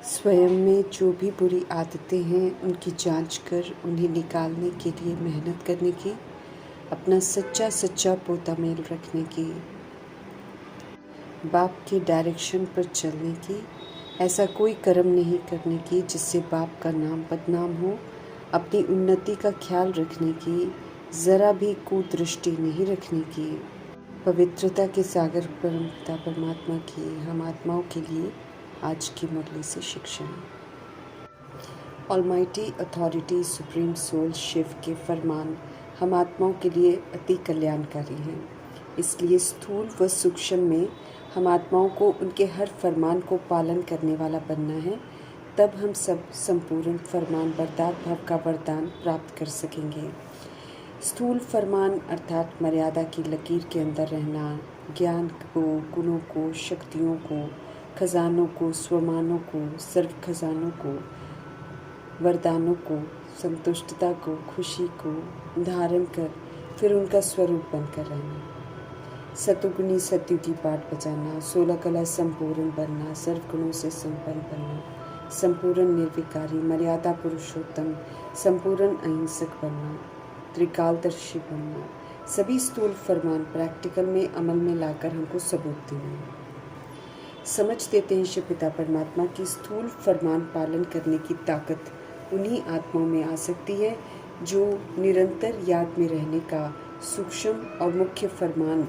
स्वयं में जो भी बुरी आदतें हैं उनकी जांच कर उन्हें निकालने के लिए मेहनत करने की, अपना सच्चा पोता मेल रखने की, बाप के डायरेक्शन पर चलने की, ऐसा कोई कर्म नहीं करने की जिससे बाप का नाम बदनाम हो, अपनी उन्नति का ख्याल रखने की, ज़रा भी कुदृष्टि नहीं रखने की, पवित्रता के सागर परम पिता परमात्मा की हम आत्माओं के लिए आज की मुरली से शिक्षा है। Almighty authority supreme soul Shiv के फरमान हम आत्माओं के लिए अति कल्याणकारी हैं। इसलिए स्थूल व सूक्ष्म में हम आत्माओं को उनके हर फरमान को पालन करने वाला बनना है। तब हम सब संपूर्ण फरमान बरदार भव का वरदान प्राप्त कर सकेंगे। स्थूल फरमान अर्थात मर्यादा की लकीर के अंदर रहना, ज्ञान को, गुणों को, शक्तियों को, खजानों को, स्वमानों को, सर्व खजानों को, वरदानों को, संतुष्टता को, खुशी को धारण कर फिर उनका स्वरूप बनकर रहना। सतुगुणी सत्युगी पाठ बजाना, 16 कला संपूर्ण बनना, सर्व गुणों से संपन्न बनना, संपूर्ण निर्विकारी, मर्यादा पुरुषोत्तम, संपूर्ण अहिंसक बनना, त्रिकालदर्शी बनना, सभी स्थूल फरमान प्रैक्टिकल में अमल में लाकर हमको सबूत देना। समझ देते हैं शिव पिता परमात्मा की स्थूल फरमान पालन करने की ताकत उन्हीं आत्माओं में आ सकती है जो निरंतर याद में रहने का सूक्ष्म और मुख्य फरमान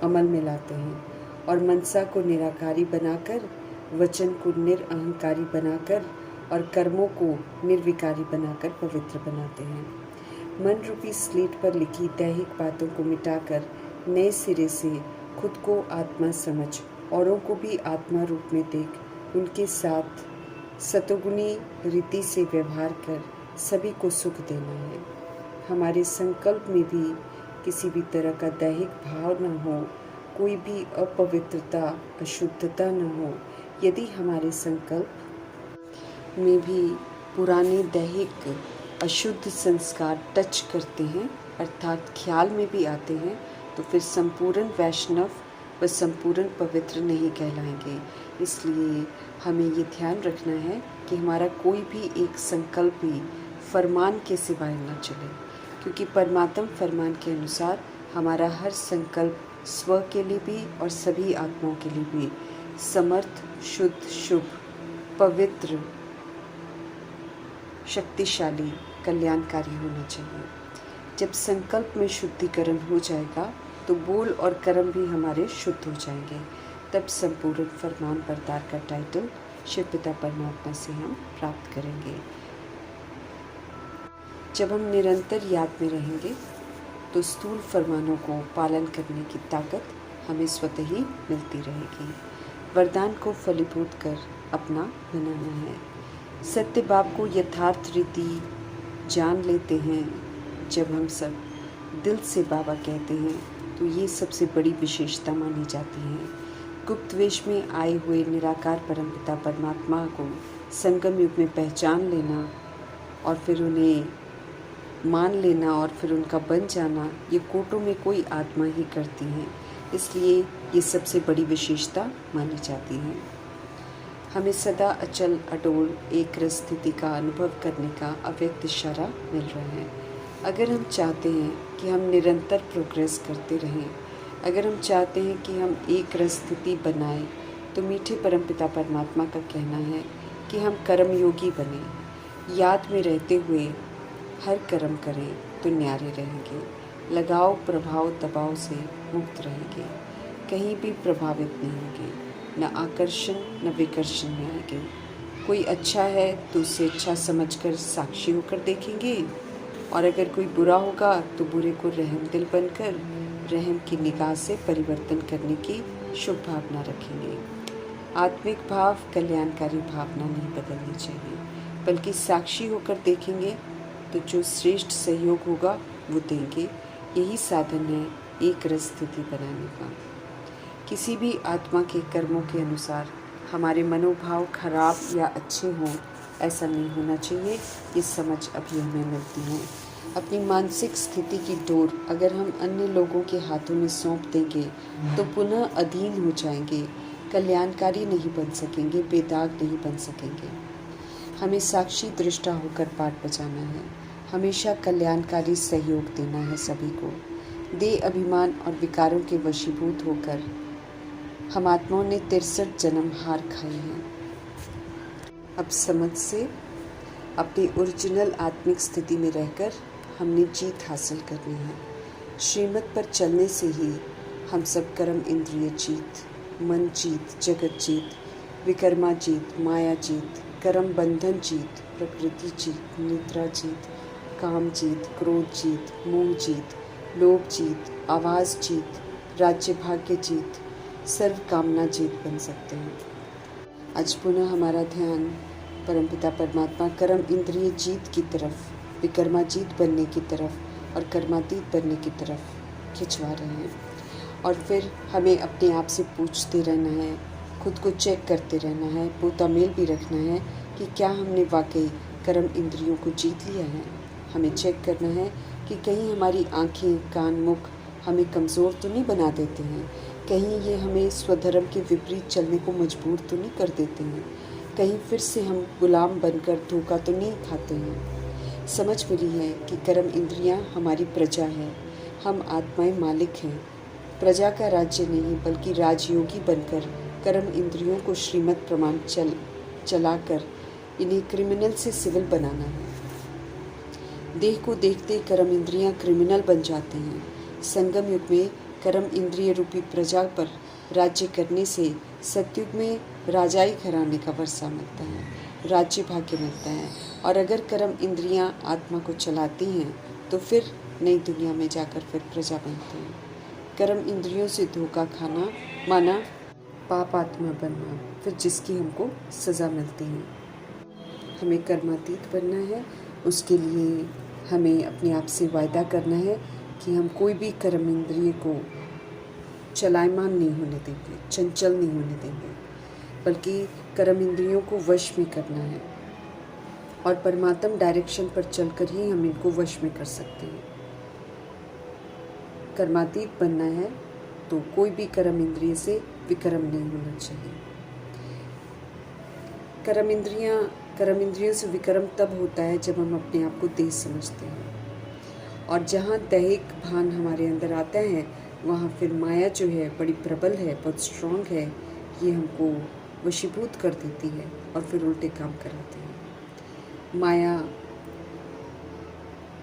अमल में लाते हैं और मनसा को निराकारी बनाकर, वचन को निरअहंकारी बनाकर और कर्मों को निर्विकारी बनाकर पवित्र बनाते हैं। मन रूपी स्लेट पर लिखी दैहिक बातों को मिटाकर नए सिरे से खुद को आत्मा समझ, औरों को भी आत्मा रूप में देख उनके साथ सतोगुणी रीति से व्यवहार कर सभी को सुख देना है। हमारे संकल्प में भी किसी भी तरह का दैहिक भाव न हो, कोई भी अपवित्रता अशुद्धता न हो। यदि हमारे संकल्प में भी पुराने दैहिक अशुद्ध संस्कार टच करते हैं अर्थात ख्याल में भी आते हैं, तो फिर संपूर्ण वैष्णव व संपूर्ण पवित्र नहीं कहलाएंगे। इसलिए हमें ये ध्यान रखना है कि हमारा कोई भी एक संकल्प भी फरमान के सिवाय न चले, क्योंकि परमात्म फरमान के अनुसार हमारा हर संकल्प स्व के लिए भी और सभी आत्माओं के लिए भी समर्थ, शुद्ध, शुभ, पवित्र, शक्तिशाली, कल्याणकारी होना चाहिए। जब संकल्प में शुद्धिकरण हो जाएगा तो बोल और कर्म भी हमारे शुद्ध हो जाएंगे। तब संपूर्ण फरमान बरदार का टाइटल शिव पिता परमात्मा से हम प्राप्त करेंगे। जब हम निरंतर याद में रहेंगे तो स्थूल फरमानों को पालन करने की ताकत हमें स्वतः ही मिलती रहेगी। वरदान को फलीभूत कर अपना बनाना है। सत्य बाप को यथार्थ रीति जान लेते हैं। जब हम सब दिल से बाबा कहते हैं तो ये सबसे बड़ी विशेषता मानी जाती है। गुप्त वेश में आए हुए निराकार परमपिता परमात्मा को संगम युग में पहचान लेना और फिर उन्हें मान लेना और फिर उनका बन जाना, ये कोटों में कोई आत्मा ही करती है। इसलिए ये सबसे बड़ी विशेषता मानी जाती है। हमें सदा अचल अडोल एक रस स्थिति का अनुभव करने का अव्यक्त इशारा मिल रहा है। अगर हम चाहते हैं कि हम निरंतर प्रोग्रेस करते रहें, अगर हम चाहते हैं कि हम एक रस स्थिति बनाएं, तो मीठे परमपिता परमात्मा का कहना है कि हम कर्मयोगी बने। याद में रहते हुए हर कर्म करें तो न्यारे रहेंगे। लगाव, प्रभाव, दबाव से मुक्त रहेंगे। कहीं भी प्रभावित नहीं होंगे, न आकर्षण न विकर्षण में आएंगे। कोई अच्छा है तो उसे अच्छा समझकर साक्षी होकर देखेंगे, और अगर कोई बुरा होगा तो बुरे को रहम दिल बनकर रहम की निगाह से परिवर्तन करने की शुभ भावना रखेंगे। आत्मिक भाव कल्याणकारी भावना नहीं बदलनी चाहिए, बल्कि साक्षी होकर देखेंगे तो जो श्रेष्ठ सहयोग होगा वो देंगे। यही साधन है एक रस स्थिति बनाने का। किसी भी आत्मा के कर्मों के अनुसार हमारे मनोभाव खराब या अच्छे हों, ऐसा नहीं होना चाहिए। ये समझ अभी हमें मिलती है। अपनी मानसिक स्थिति की डोर अगर हम अन्य लोगों के हाथों में सौंप देंगे तो पुनः अधीन हो जाएंगे। कल्याणकारी नहीं बन सकेंगे, बेदाग नहीं बन सकेंगे। हमें साक्षी दृष्टा होकर पाठ बजाना है, हमेशा कल्याणकारी सहयोग देना है सभी को। देह अभिमान और विकारों के वशीभूत होकर हम आत्माओं ने 63 जन्म हार खाए हैं। अब समझ से अपनी ओरिजिनल आत्मिक स्थिति में रहकर हमने जीत हासिल करनी है। श्रीमत पर चलने से ही हम सब कर्म इंद्रिय जीत, मन जीत, जगत जीत, विकर्मा जीत, माया जीत, कर्म बंधन जीत, प्रकृति जीत, निद्रा जीत, काम जीत, क्रोध जीत, मोह जीत, लोभ जीत, आवाज़ जीत, राज्य भाग्य जीत, सर्व कामना जीत बन सकते हैं। आज पुनः हमारा ध्यान परमपिता परमात्मा कर्म इंद्रिय जीत की तरफ, विकर्मा जीत बनने की तरफ और कर्मातीत बनने की तरफ खिंचवा रहे हैं। और फिर हमें अपने आप से पूछते रहना है, खुद को चेक करते रहना है, पोता मेल भी रखना है कि क्या हमने वाकई कर्म इंद्रियों को जीत लिया है। हमें चेक करना है कि कहीं हमारी आँखें, कान, मुख हमें कमज़ोर तो नहीं बना देते हैं, कहीं ये हमें स्वधर्म के विपरीत चलने को मजबूर तो नहीं कर देते हैं, कहीं फिर से हम गुलाम बनकर धोखा तो नहीं खाते हैं। समझ मिली है कि कर्म इंद्रियां हमारी प्रजा है, हम आत्माएं मालिक हैं। प्रजा का राज्य नहीं बल्कि राजयोगी बनकर कर्म इंद्रियों को श्रीमत प्रमाण चलाकर इन्हें क्रिमिनल से सिविल बनाना है। देह को देखते कर्म इंद्रियां क्रिमिनल बन जाते हैं। संगम युग में कर्म इंद्रिय रूपी प्रजा पर राज्य करने से सतयुग में राजाई घराने का वर्षा मिलता है, राज्य भाग्य मिलता है। और अगर कर्म इंद्रियां आत्मा को चलाती हैं तो फिर नई दुनिया में जाकर फिर प्रजा बनते हैं। कर्म इंद्रियों से धोखा खाना माना पाप आत्मा बनना, फिर जिसकी हमको सज़ा मिलती है। हमें कर्मातीत बनना है, उसके लिए हमें अपने आप से वायदा करना है कि हम कोई भी कर्म इंद्रिय को चलायमान नहीं होने देंगे, चंचल नहीं होने देंगे, बल्कि कर्म इंद्रियों को वश में करना है। और परमात्म डायरेक्शन पर चलकर ही हम इनको वश में कर सकते हैं। कर्मातीत बनना है तो कोई भी कर्म इंद्रिय से विकर्म नहीं होना चाहिए। कर्म इंद्रियों से विकर्म तब होता है जब हम अपने आप को देह समझते हैं। और जहाँ दैहिक भान हमारे अंदर आता है वहाँ फिर माया जो है बड़ी प्रबल है, बहुत स्ट्रांग है, ये हमको वशीभूत कर देती है और फिर उल्टे काम कराती है। माया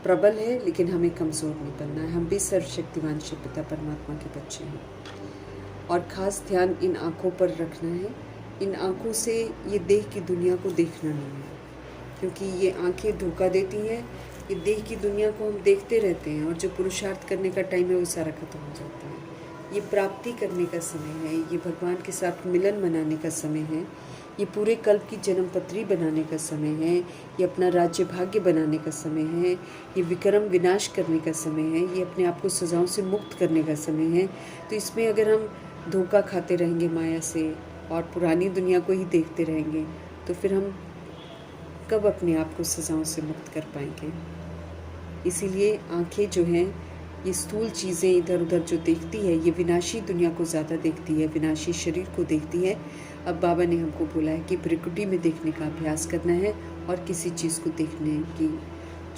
प्रबल है लेकिन हमें कमज़ोर नहीं बनना है। हम भी सर्वशक्तिवान शिव पिता परमात्मा के बच्चे हैं और ख़ास ध्यान इन आँखों पर रखना है। इन आँखों से ये देह की दुनिया को देखना नहीं है, क्योंकि ये आँखें धोखा देती हैं। ये देह की दुनिया को हम देखते रहते हैं और जो पुरुषार्थ करने का टाइम है वो सारा खत्म हो जाता है। ये प्राप्ति करने का समय है, ये भगवान के साथ मिलन मनाने का समय है, ये पूरे कल्प की जन्मपत्री बनाने का समय है, ये अपना राज्य भाग्य बनाने का समय है, ये विक्रम विनाश करने का समय है, ये अपने आप को सजाओं से मुक्त करने का समय है। तो इसमें अगर हम धोखा खाते रहेंगे माया से और पुरानी दुनिया को ही देखते रहेंगे तो फिर हम कब अपने आप को सजाओं से मुक्त कर पाएंगे। इसीलिए आँखें जो हैं ये स्थूल चीज़ें इधर उधर जो देखती है ये विनाशी दुनिया को ज़्यादा देखती है, विनाशी शरीर को देखती है। अब बाबा ने हमको बोला है कि प्रकृति में देखने का अभ्यास करना है और किसी चीज़ को देखने की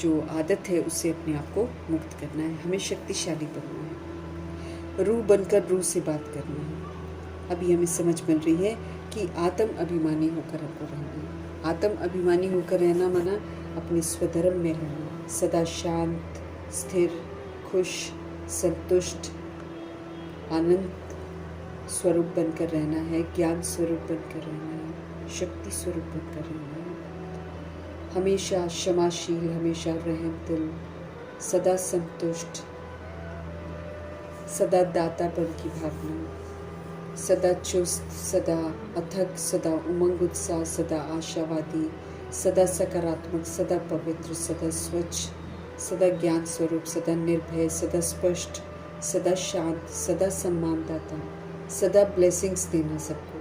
जो आदत है उससे अपने आप को मुक्त करना है। हमें शक्तिशाली बनना है, रूह बनकर रूह से बात करना है। अभी हमें समझ मिल रही है कि आत्म अभिमानी होकर हमको रहना है। आत्म अभिमानी होकर रहना माना अपने स्वधर्म में रहना, सदा शांत, स्थिर, खुश, संतुष्ट, आनंद स्वरूप बनकर रहना है, ज्ञान स्वरूप बनकर रहना है, शक्ति स्वरूप बनकर रहना है। हमेशा क्षमाशील, हमेशा रहमदिल, सदा संतुष्ट, सदा दातापन की भावना, सदा चुस्त, सदा अथक, सदा उमंग उत्साह, सदा आशावादी, सदा सकारात्मक, सदा पवित्र, सदा स्वच्छ, सदा ज्ञान स्वरूप, सदा निर्भय, सदा स्पष्ट, सदा शांत, सदा सम्मानदाता, सदा ब्लेसिंग्स देना सबको।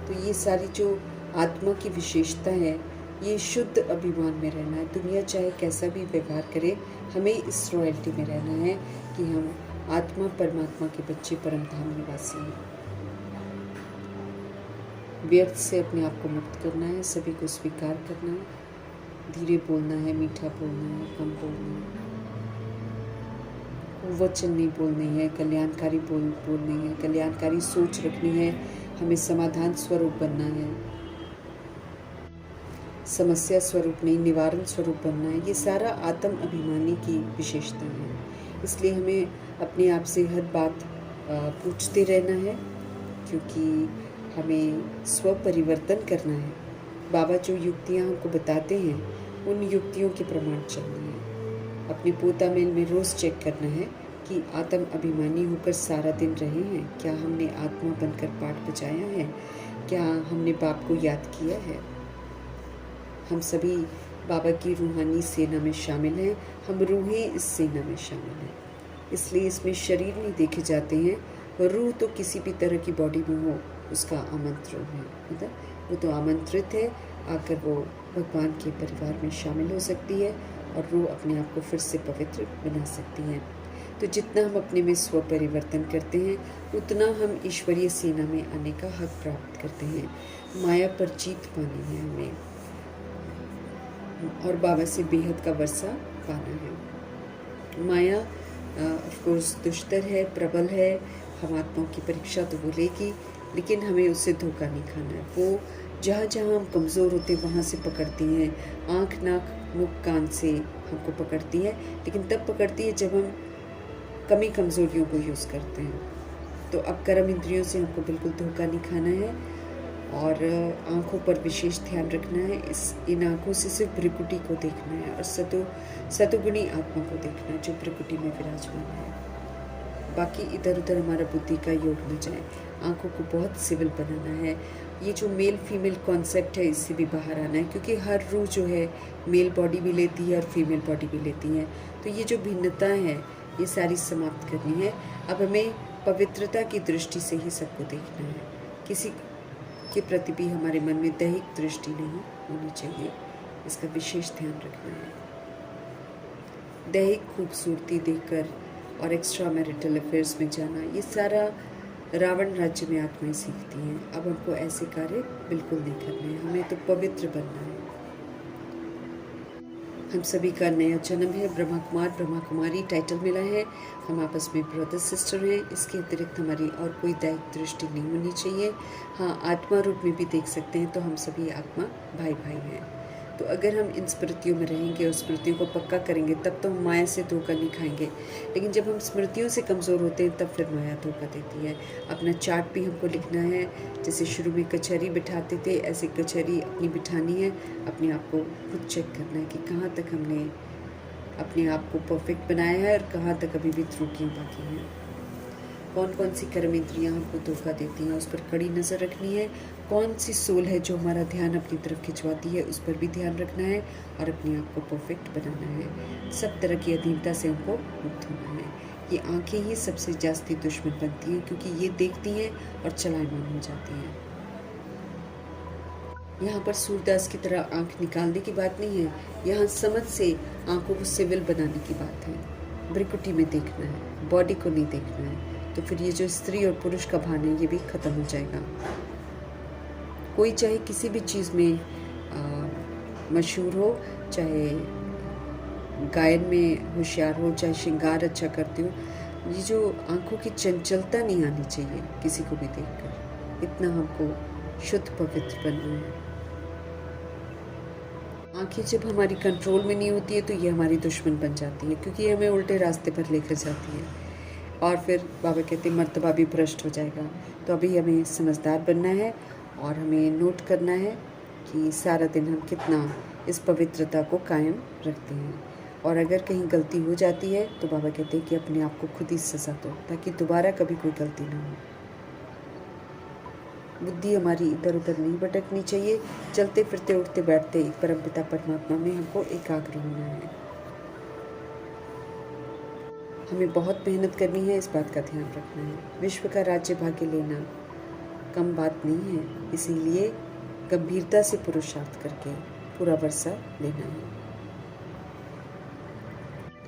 तो ये सारी जो आत्मा की विशेषता है ये शुद्ध अभिमान में रहना है। दुनिया चाहे कैसा भी व्यवहार करे, हमें इस रॉयल्टी में रहना है कि हम आत्मा परमात्मा के बच्चे परम धाम निवासी हैं। व्यर्थ से अपने आप को मुक्त करना है, सभी को स्वीकार करना है, धीरे बोलना है, मीठा बोलना है, कम बोलना है, वचन नहीं बोलनी है, कल्याणकारी बोलनी है, कल्याणकारी सोच रखनी है, हमें समाधान स्वरूप बनना है, समस्या स्वरूप नहीं निवारण स्वरूप बनना है। ये सारा आत्म अभिमानी की विशेषता है। इसलिए हमें अपने आप से हर बात पूछते रहना है, क्योंकि हमें स्व परिवर्तन करना है। बाबा जो युक्तियाँ हमको बताते हैं उन युक्तियों के प्रमाण चलना है। अपने पोता मेल में रोज़ चेक करना है कि आत्म अभिमानी होकर सारा दिन रहे हैं, क्या हमने आत्मा बनकर पाठ बजाया है, क्या हमने बाप को याद किया है। हम सभी बाबा की रूहानी सेना में शामिल हैं, हम रूहें इस सेना में शामिल हैं। इसलिए इसमें शरीर नहीं देखे जाते हैं। रूह तो किसी भी तरह की बॉडी में हो उसका आमंत्रण है, मतलब वो तो आमंत्रित है, आकर वो भगवान के परिवार में शामिल हो सकती है और रूह अपने आप को फिर से पवित्र बना सकती है। तो जितना हम अपने में स्व परिवर्तन करते हैं उतना हम ईश्वरीय सेना में आने का हक प्राप्त करते हैं। माया पर जीत पानी है हमें और बाबा से बेहद का वर्षा पाना है। माया ऑफ कोर्स दुष्टर है, प्रबल है, हम आत्माओं की परीक्षा तो वो लेगी, लेकिन हमें उससे धोखा नहीं खाना है। वो जहाँ जहाँ हम कमज़ोर होते हैं वहाँ से पकड़ती हैं, आँख नाक मुख कान से हमको पकड़ती है, लेकिन तब पकड़ती है जब हम कमी कमज़ोरियों को यूज़ करते हैं। तो अब कर्म इंद्रियों से हमको बिल्कुल धोखा नहीं खाना है और आँखों पर विशेष ध्यान रखना है। इन आँखों से सिर्फ भ्रिकुटी को देखना है और सतुगुणी आत्मा को देखना है जो भ्रिकुटी में विराजमान है। बाकी इधर उधर हमारा बुद्धि का योग न जाए। आँखों को बहुत सिविल बनाना है। ये जो मेल फीमेल कॉन्सेप्ट है इससे भी बाहर आना है, क्योंकि हर रूह जो है मेल बॉडी भी लेती है और फीमेल बॉडी भी लेती है। तो ये जो भिन्नता है ये सारी समाप्त करनी है। अब हमें पवित्रता की दृष्टि से ही सबको देखना है। किसी के प्रति भी हमारे मन में दैहिक दृष्टि नहीं होनी चाहिए, इसका विशेष ध्यान रखना है। दैहिक खूबसूरती देखकर और एक्स्ट्रा मैरिटल अफेयर्स में जाना, ये सारा रावण राज्य में आत्माएं सीखती हैं। अब हमको ऐसे कार्य बिल्कुल नहीं करने हैं, हमें तो पवित्र बनना है। हम सभी का नया जन्म है, ब्रह्मा कुमार ब्रह्मा कुमारी टाइटल मिला है, हम आपस में ब्रदर सिस्टर हैं। इसके अतिरिक्त हमारी और कोई दैहिक दृष्टि नहीं होनी चाहिए। हाँ, आत्मा रूप में भी देख सकते हैं, तो हम सभी आत्मा भाई भाई हैं। तो अगर हम इन स्मृतियों में रहेंगे और स्मृतियों को पक्का करेंगे तब तो हम माया से धोखा नहीं खाएंगे, लेकिन जब हम स्मृतियों से कमज़ोर होते हैं तब फिर माया धोखा देती है। अपना चार्ट भी हमको लिखना है, जैसे शुरू में कचहरी बिठाते थे ऐसे कचहरी अपनी बिठानी है। अपने आप को खुद चेक करना है कि कहाँ तक हमने अपने आप को परफेक्ट बनाया है और कहाँ तक अभी भी त्रुटियाँ बाकी हैं। कौन कौन सी कर्म इंद्रियाँ हमको धोखा देती हैं उस पर कड़ी नज़र रखनी है। कौन सी सोल है जो हमारा ध्यान अपनी तरफ खिंचवाती है, उस पर भी ध्यान रखना है और अपने आप को परफेक्ट बनाना है। सब तरह की अधीनता से हमको मुक्त होना है। ये आंखें ही सबसे जास्ती दुश्मन बनती हैं, क्योंकि ये देखती हैं और चलायमान हो जाती हैं। यहाँ पर सूरदास की तरह आंख निकालने की बात नहीं है, यहाँ समझ से आंखों को सिविल बनाने की बात है। भ्रिकुटी में देखना है, बॉडी को नहीं देखना है। तो फिर ये जो स्त्री और पुरुष का भान है ये भी ख़त्म हो जाएगा। कोई चाहे किसी भी चीज़ में मशहूर हो, चाहे गायन में होशियार हो, चाहे श्रृंगार अच्छा करते हो, ये जो आंखों की चंचलता नहीं आनी चाहिए किसी को भी देखकर। इतना हमको शुद्ध पवित्र बनना है। आंखें जब हमारी कंट्रोल में नहीं होती है तो ये हमारी दुश्मन बन जाती है, क्योंकि ये हमें उल्टे रास्ते पर लेकर जाती है और फिर बाबा कहते हैं मर्तबा भी भ्रष्ट हो जाएगा। तो अभी हमें समझदार बनना है और हमें नोट करना है कि सारा दिन हम कितना इस पवित्रता को कायम रखते हैं। और अगर कहीं गलती हो जाती है तो बाबा कहते हैं कि अपने आप को खुद ही सजा दो, ताकि दोबारा कभी कोई गलती ना हो। बुद्धि हमारी इधर उधर नहीं भटकनी चाहिए। चलते फिरते उठते बैठते एक परमपिता परमात्मा में हमको एकाग्र होना है। हमें बहुत मेहनत करनी है, इस बात का ध्यान रखना है। विश्व का राज्य भाग्य लेना कम बात नहीं है, इसीलिए गंभीरता से पुरुषार्थ करके पूरा वर्षा लेना है।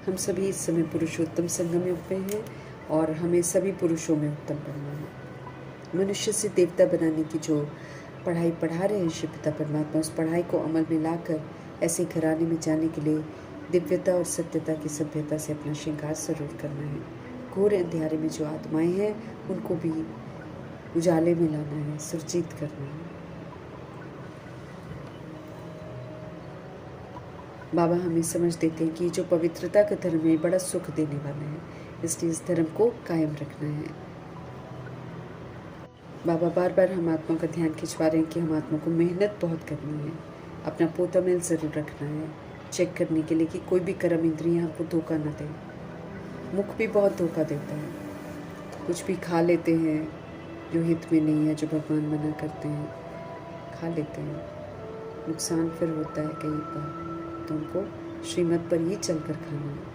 हम सभी इस समय पुरुषोत्तम संगम युग में हैं और हमें सभी पुरुषों में उत्तम बनना है। मनुष्य से देवता बनाने की जो पढ़ाई पढ़ा रहे हैं शिव पिता परमात्मा, उस पढ़ाई को अमल में लाकर ऐसे घराने में जाने के लिए दिव्यता और सत्यता की सभ्यता से अपना श्रृंगार जरूर करना है। घोर अंधेरे में जो आत्माएं हैं उनको भी उजाले में लाना है, सुरजीत करना है। बाबा हमें समझ देते हैं कि जो पवित्रता का धर्म है बड़ा सुख देने वाला है, इसलिए इस धर्म को कायम रखना है। बाबा बार बार हम आत्मा का ध्यान खिंचवा रहे हैं कि हम आत्मा को मेहनत बहुत करनी है, अपना पोता मेल ज़रूर रखना है, चेक करने के लिए कि कोई भी कर्म इंद्रियाँ हमको धोखा न दें। मुख भी बहुत धोखा देता है, कुछ भी खा लेते हैं जो हित में नहीं है, जो भगवान मना करते हैं, खा लेते हैं, नुकसान फिर होता है कई बार, तो उनको श्रीमत पर ही चलकर खाना है।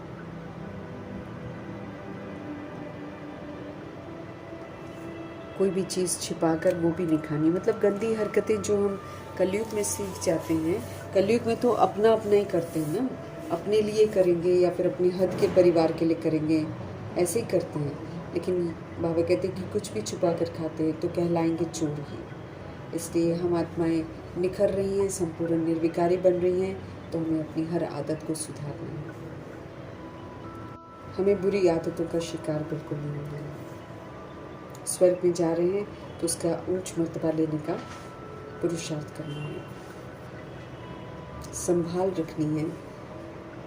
कोई भी चीज़ छिपाकर वो भी नहीं खानी, मतलब गंदी हरकतें जो हम कलयुग में सीख जाते हैं। कलयुग में तो अपना अपना ही करते हैं ना, अपने लिए करेंगे या फिर अपने हद के परिवार के लिए करेंगे, ऐसे ही करते हैं। लेकिन बाबा कहते हैं कि कुछ भी छुपा कर खाते हैं तो कहलाएंगे चोर ही। इसलिए हम आत्माएं निखर रही हैं, संपूर्ण निर्विकारी बन रही हैं, तो हमें अपनी हर आदत को सुधारना है। हमें बुरी आदतों का शिकार बिल्कुल नहीं होना है। स्वर्ग में जा रहे हैं तो उसका ऊंच मर्तबा लेने का पुरुषार्थ करना है, संभाल रखनी है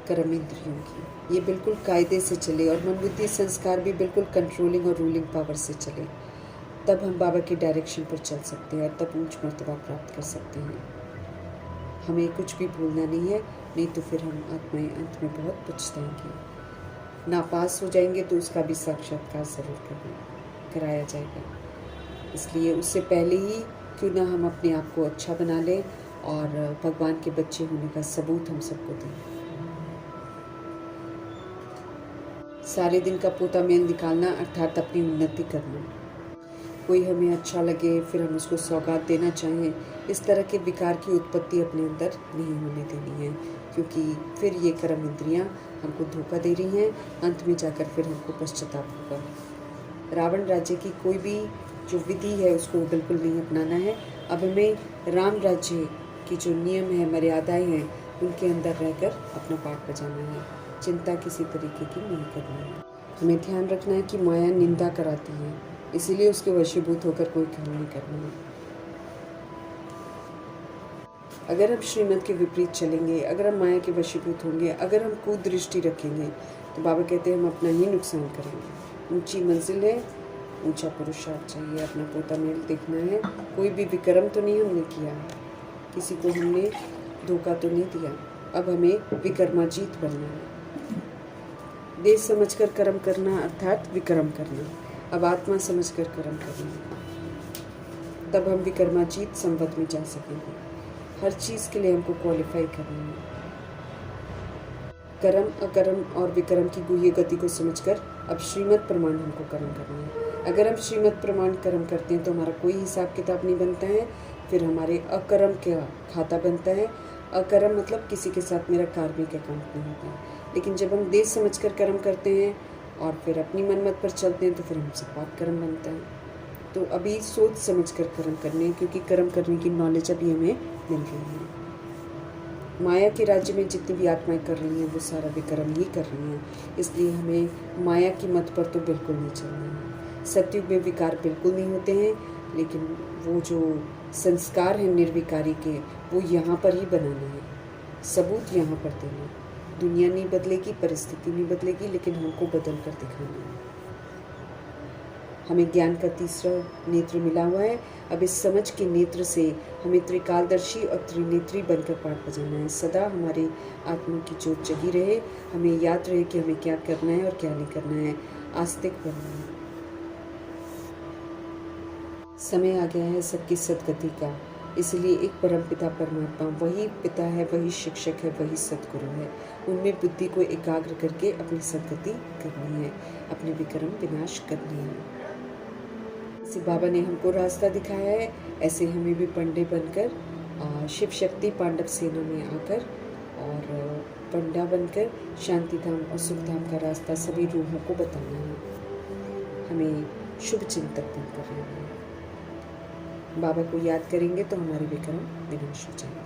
कर्म इंद्रियों की, ये बिल्कुल कायदे से चले और मन बुद्धि संस्कार भी बिल्कुल कंट्रोलिंग और रूलिंग पावर से चले, तब हम बाबा के डायरेक्शन पर चल सकते हैं और तब ऊंच मर्तबा प्राप्त कर सकते हैं। हमें कुछ भी भूलना नहीं है, नहीं तो फिर हम आत्माएं अंत में बहुत पछताएंगे। नापास हो जाएंगे तो उसका भी साक्षात्कार जरूर कराया जाएगा। इसलिए उससे पहले ही क्यों ना हम अपने आप को अच्छा बना लें और भगवान के बच्चे होने का सबूत हम सबको दें। सारे दिन का पोता मेल निकालना अर्थात अपनी उन्नति करना। कोई हमें अच्छा लगे फिर हम उसको सौगात देना चाहें, इस तरह के विकार की उत्पत्ति अपने अंदर नहीं होने देनी है, क्योंकि फिर ये कर्म इंद्रियां हमको धोखा दे रही हैं। अंत में जाकर फिर हमको पश्चाताप होगा। रावण राज्य की कोई भी जो विधि है उसको बिल्कुल नहीं अपनाना है। अब हमें राम राज्य की जो नियम है, मर्यादाएं हैं, उनके अंदर रहकर अपना पाठ बजाना है। चिंता किसी तरीके की नहीं करनी है। हमें ध्यान रखना है कि माया निंदा कराती है, इसीलिए उसके वशीभूत होकर कोई काम नहीं करना है। अगर हम श्रीमत के विपरीत चलेंगे, अगर हम माया के वशीभूत होंगे, अगर हम कुदृष्टि रखेंगे, तो बाबा कहते हैं हम अपना ही नुकसान करेंगे। ऊंची मंजिल है, ऊंचा पुरुषार्थ चाहिए, अपना पोता मेल देखना है। कोई भी विक्रम तो नहीं हमने किया, किसी को हमने धोखा तो नहीं दिया। अब हमें विक्रमाजीत बनना है। देश समझकर कर्म करना अर्थात विक्रम करना। अब आत्मा समझकर कर्म करना, तब हम विक्रमाजीत संवत में जा सकेंगे। हर चीज़ के लिए हमको क्वालिफाई करना है। कर्म अकर्म और विक्रम की गुह्य गति को समझकर अब श्रीमत प्रमाण हमको कर्म करना है। अगर हम श्रीमत प्रमाण कर्म करते हैं तो हमारा कोई हिसाब किताब नहीं बनता है, फिर हमारे अकर्म का खाता बनता है। अकर्म मतलब किसी के साथ मेरा कार्मिक अकाउंट नहीं होता है। लेकिन जब हम देश समझकर कर्म करते हैं और फिर अपनी मनमत पर चलते हैं तो फिर हमसे पाप कर्म बनता है। तो अभी सोच समझकर कर्म करने हैं, क्योंकि कर्म करने की नॉलेज अभी हमें मिल रही है। माया के राज्य में जितनी भी आत्माएं कर रही हैं वो सारा विक्रम ही कर रही हैं, इसलिए हमें माया की मत पर तो बिल्कुल नहीं चलना है। सतयुग में विकार बिल्कुल नहीं होते हैं, लेकिन वो जो संस्कार हैं निर्विकारी के, वो यहाँ पर ही बनाना है, सबूत यहाँ पर देना। दुनिया नहीं बदलेगी, परिस्थिति नहीं बदलेगी, लेकिन हमको बदल कर दिखाना है। हमें ज्ञान का तीसरा नेत्र मिला हुआ है। अब इस समझ के नेत्र से हमें त्रिकालदर्शी और त्रिनेत्री बनकर पाठ बजाना है। सदा हमारी आत्मा की जोत जगी रहे, हमें याद रहे कि हमें क्या करना है और क्या नहीं करना है। आस्तिक बनना है। समय आ गया है सबकी सदगति का, इसलिए एक परम पिता परमात्मा वही पिता है, वही शिक्षक है, वही सदगुरु है। उनमें बुद्धि को एकाग्र करके अपनी सदगति करनी है, अपने विक्रम विनाश करनी है। जैसे बाबा ने हमको रास्ता दिखाया है, ऐसे हमें भी पंडे बनकर शिव शक्ति पांडव सेना में आकर और पंडा बनकर शांति धाम और सुख धाम का रास्ता सभी रूहों को बताना है। हमें शुभ चिंतक बनकर रहना है। बाबा को याद करेंगे तो हमारे विक्रम विनाश हो जाएंगे।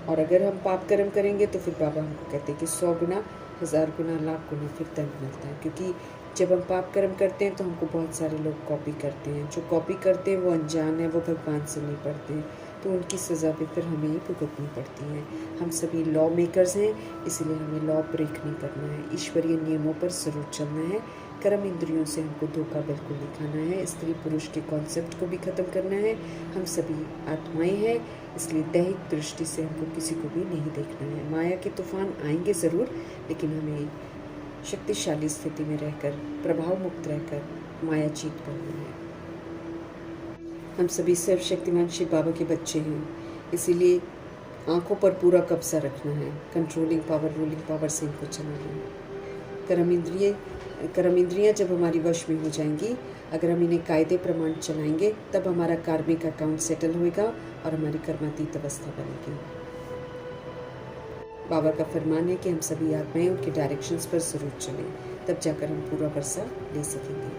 और अगर हम पाप कर्म करेंगे तो फिर बाबा हमको कहते हैं कि 100 गुना, 1000 गुना, लाख गुना फिर दंड मिलता है। क्योंकि जब हम पाप कर्म करते हैं तो हमको बहुत सारे लोग कॉपी करते हैं। जो कॉपी करते हैं वो अनजान है, वो भगवान से नहीं पढ़ते हैं, तो उनकी सज़ा भी फिर हमें ही भुगतनी पड़ती है। हम सभी लॉ मेकर्स हैं, इसीलिए हमें लॉ ब्रेक नहीं करना है, ईश्वरीय नियमों पर ज़रूर चलना है। कर्म इंद्रियों से हमको धोखा बिल्कुल नहीं खाना है। स्त्री पुरुष के कॉन्सेप्ट को भी ख़त्म करना है। हम सभी आत्माएं हैं, इसलिए दैहिक दृष्टि से हमको किसी को भी नहीं देखना है। माया के तूफान आएंगे ज़रूर, लेकिन हमें शक्तिशाली स्थिति में रहकर, प्रभाव मुक्त रहकर माया जीत पाना है। हम सभी सर्वशक्तिमान शिव बाबा के बच्चे हैं, इसीलिए आंखों पर पूरा कब्जा रखना है। कंट्रोलिंग पावर, रूलिंग पावर से इनको चलाना है। कर्म इंद्रियाँ जब हमारी वश में हो जाएंगी, अगर हम इन्हें कायदे प्रमाण चलाएंगे, तब हमारा कार्मिक अकाउंट सेटल होएगा और हमारी कर्मातीत अवस्था बनेगी। बाबा का फरमान है कि हम सभी आत्माएं उनके डायरेक्शंस पर जरूर चलें, तब जाकर हम पूरा वर्षा ले सकेंगे।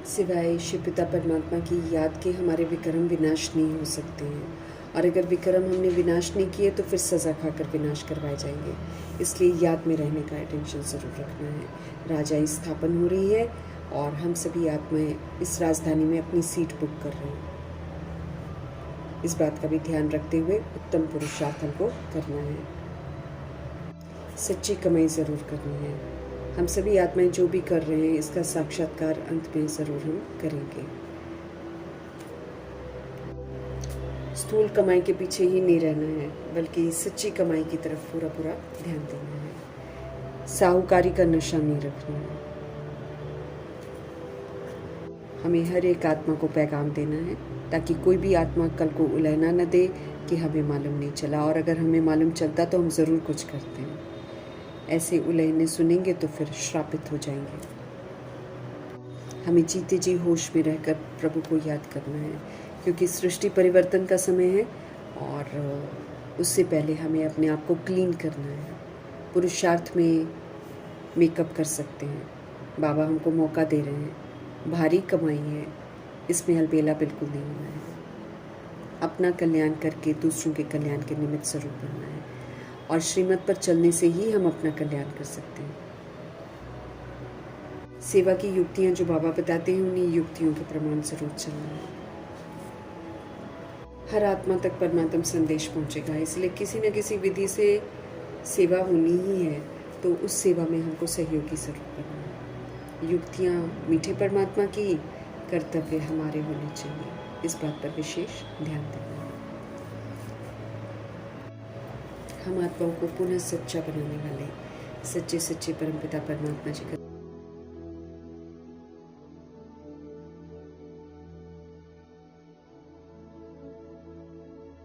सिवाय शिव पिता परमात्मा की याद के हमारे विक्रम विनाश नहीं हो सकते हैं, और अगर विक्रम हमने विनाश नहीं किए तो फिर सज़ा खाकर विनाश करवाए जाएंगे। इसलिए याद में रहने का अटेंशन ज़रूर रखना है। राजा स्थापन हो रही है और हम सभी आत्माएं इस राजधानी में अपनी सीट बुक कर रहे हैं। इस बात का भी ध्यान रखते हुए उत्तम पुरुषार्थ हमको करना है। सच्ची कमाई ज़रूर करनी है। हम सभी आत्माएं जो भी कर रहे हैं, इसका साक्षात्कार अंत में ज़रूर हम करेंगे। स्थूल कमाई के पीछे ही नहीं रहना है, बल्कि सच्ची कमाई की तरफ पूरा ध्यान देना है। साहूकारी का नशा नहीं रखना है। हमें हर एक आत्मा को पैगाम देना है, ताकि कोई भी आत्मा कल को उलझना न दे कि हमें मालूम नहीं चला, और अगर हमें मालूम चलता तो हम ज़रूर कुछ करते हैं। ऐसे उलझने सुनेंगे तो फिर श्रापित हो जाएंगे। हमें जीते जी होश में रहकर प्रभु को याद करना है, क्योंकि सृष्टि परिवर्तन का समय है और उससे पहले हमें अपने आप को क्लीन करना है। पुरुषार्थ में मेकअप कर सकते हैं। बाबा हमको मौका दे रहे हैं। भारी कमाई है, इसमें अलबेला बिल्कुल नहीं होना है। अपना कल्याण करके दूसरों के कल्याण के निमित्त ज़रूर बनना है, और श्रीमत पर चलने से ही हम अपना कल्याण कर सकते हैं। सेवा की युक्तियाँ जो बाबा बताते हैं, उन्हीं युक्तियों के प्रमाण ज़रूर चलना है। हर आत्मा तक परमात्म संदेश पहुँचेगा, इसलिए किसी न किसी विधि से सेवा होनी ही है, तो उस सेवा में हमको सहयोगी ज़रूर करना है। युक्तियाँ मीठे परमात्मा की, कर्तव्य हमारे होने चाहिए, इस बात पर विशेष ध्यान देना है। हम आत्माओं को पुनः सच्चा बनाने वाले सच्चे परमपिता परमात्मा जी का